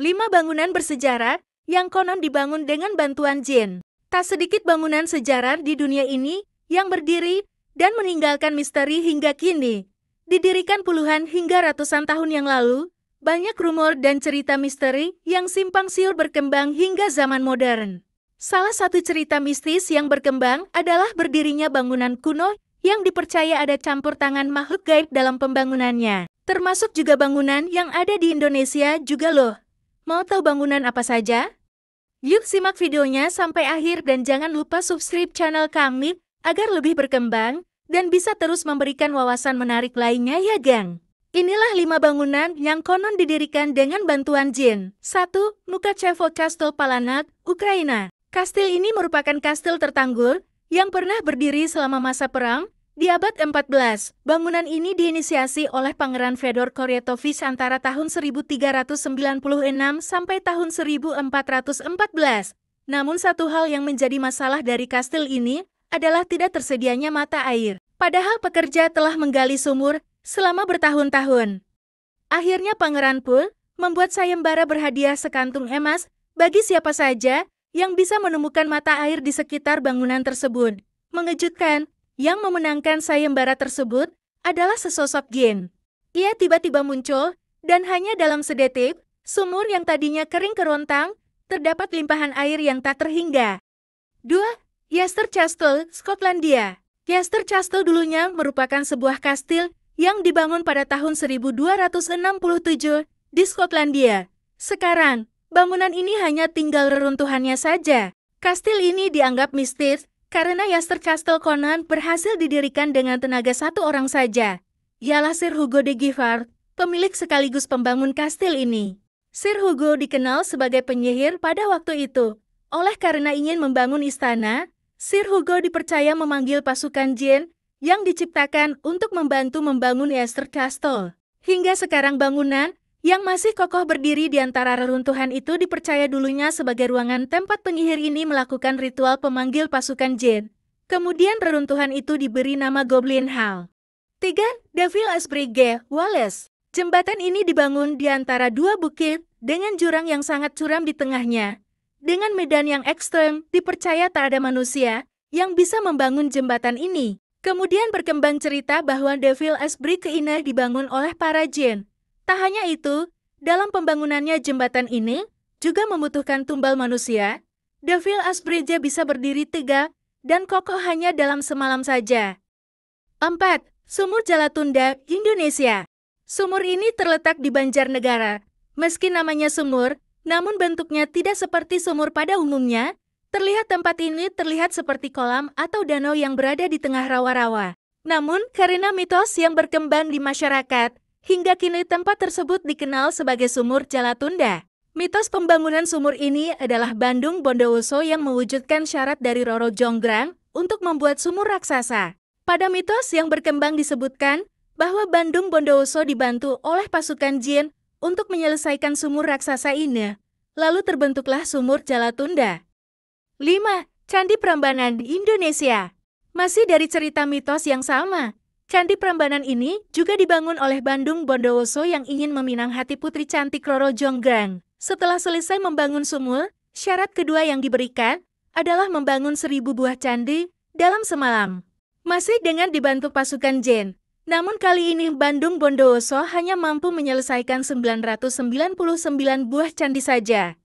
5 bangunan bersejarah yang konon dibangun dengan bantuan jin. Tak sedikit bangunan sejarah di dunia ini yang berdiri dan meninggalkan misteri hingga kini. Didirikan puluhan hingga ratusan tahun yang lalu, banyak rumor dan cerita misteri yang simpang siur berkembang hingga zaman modern. Salah satu cerita mistis yang berkembang adalah berdirinya bangunan kuno yang dipercaya ada campur tangan makhluk gaib dalam pembangunannya. Termasuk juga bangunan yang ada di Indonesia juga loh. Mau tahu bangunan apa saja? Yuk simak videonya sampai akhir dan jangan lupa subscribe channel kami agar lebih berkembang dan bisa terus memberikan wawasan menarik lainnya ya gang. Inilah 5 bangunan yang konon didirikan dengan bantuan jin. 1. Mukachevo Castle Palanak, Ukraina. Kastil ini merupakan kastil tertanggul yang pernah berdiri selama masa perang di abad 14. Bangunan ini diinisiasi oleh Pangeran Fedor Koryatovich antara tahun 1396 sampai tahun 1414. Namun satu hal yang menjadi masalah dari kastil ini adalah tidak tersedianya mata air. Padahal pekerja telah menggali sumur selama bertahun-tahun. Akhirnya Pangeran pun membuat sayembara berhadiah sekantung emas bagi siapa saja yang bisa menemukan mata air di sekitar bangunan tersebut. Mengejutkan, yang memenangkan sayembara tersebut adalah sesosok jin. Ia tiba-tiba muncul, dan hanya dalam sedetik, sumur yang tadinya kering kerontang, terdapat limpahan air yang tak terhingga. 2. Yester Castle, Skotlandia. Yester Castle dulunya merupakan sebuah kastil yang dibangun pada tahun 1267 di Skotlandia. Sekarang, bangunan ini hanya tinggal reruntuhannya saja. Kastil ini dianggap mistis karena Yester Castle konon berhasil didirikan dengan tenaga satu orang saja. Ialah Sir Hugo de Giffard, pemilik sekaligus pembangun kastil ini. Sir Hugo dikenal sebagai penyihir pada waktu itu. Oleh karena ingin membangun istana, Sir Hugo dipercaya memanggil pasukan jin yang diciptakan untuk membantu membangun Yester Castle. Hingga sekarang bangunan yang masih kokoh berdiri di antara reruntuhan itu dipercaya dulunya sebagai ruangan tempat penyihir ini melakukan ritual pemanggil pasukan jin. Kemudian reruntuhan itu diberi nama Goblin Hall. 3. Devil's Bridge, Wales. Jembatan ini dibangun di antara dua bukit dengan jurang yang sangat curam di tengahnya. Dengan medan yang ekstrem, dipercaya tak ada manusia yang bisa membangun jembatan ini. Kemudian berkembang cerita bahwa Devil's Bridge ini dibangun oleh para jin. Tak hanya itu, dalam pembangunannya jembatan ini juga membutuhkan tumbal manusia. Devil's Bridge bisa berdiri tegak dan kokoh hanya dalam semalam saja. 4. Sumur Jalatunda, Indonesia. Sumur ini terletak di Banjarnegara. Meski namanya sumur, namun bentuknya tidak seperti sumur pada umumnya. Terlihat tempat ini terlihat seperti kolam atau danau yang berada di tengah rawa-rawa. Namun, karena mitos yang berkembang di masyarakat, hingga kini tempat tersebut dikenal sebagai Sumur Jalatunda. Mitos pembangunan sumur ini adalah Bandung Bondowoso yang mewujudkan syarat dari Roro Jonggrang untuk membuat sumur raksasa. Pada mitos yang berkembang disebutkan bahwa Bandung Bondowoso dibantu oleh pasukan jin untuk menyelesaikan sumur raksasa ini. Lalu terbentuklah Sumur Jalatunda. 5. Candi Prambanan di Indonesia. Masih dari cerita mitos yang sama, Candi Prambanan ini juga dibangun oleh Bandung Bondowoso yang ingin meminang hati putri cantik Roro Jonggrang. Setelah selesai membangun sumur, syarat kedua yang diberikan adalah membangun 1000 buah candi dalam semalam. Masih dengan dibantu pasukan jin. Namun kali ini Bandung Bondowoso hanya mampu menyelesaikan 999 buah candi saja.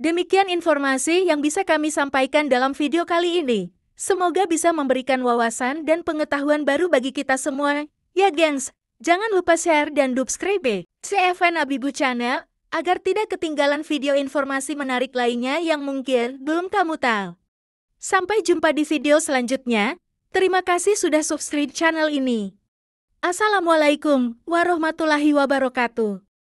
Demikian informasi yang bisa kami sampaikan dalam video kali ini. Semoga bisa memberikan wawasan dan pengetahuan baru bagi kita semua. Ya gengs, jangan lupa share dan subscribe CFN Abibu Channel agar tidak ketinggalan video informasi menarik lainnya yang mungkin belum kamu tahu. Sampai jumpa di video selanjutnya. Terima kasih sudah subscribe channel ini. Assalamualaikum warahmatullahi wabarakatuh.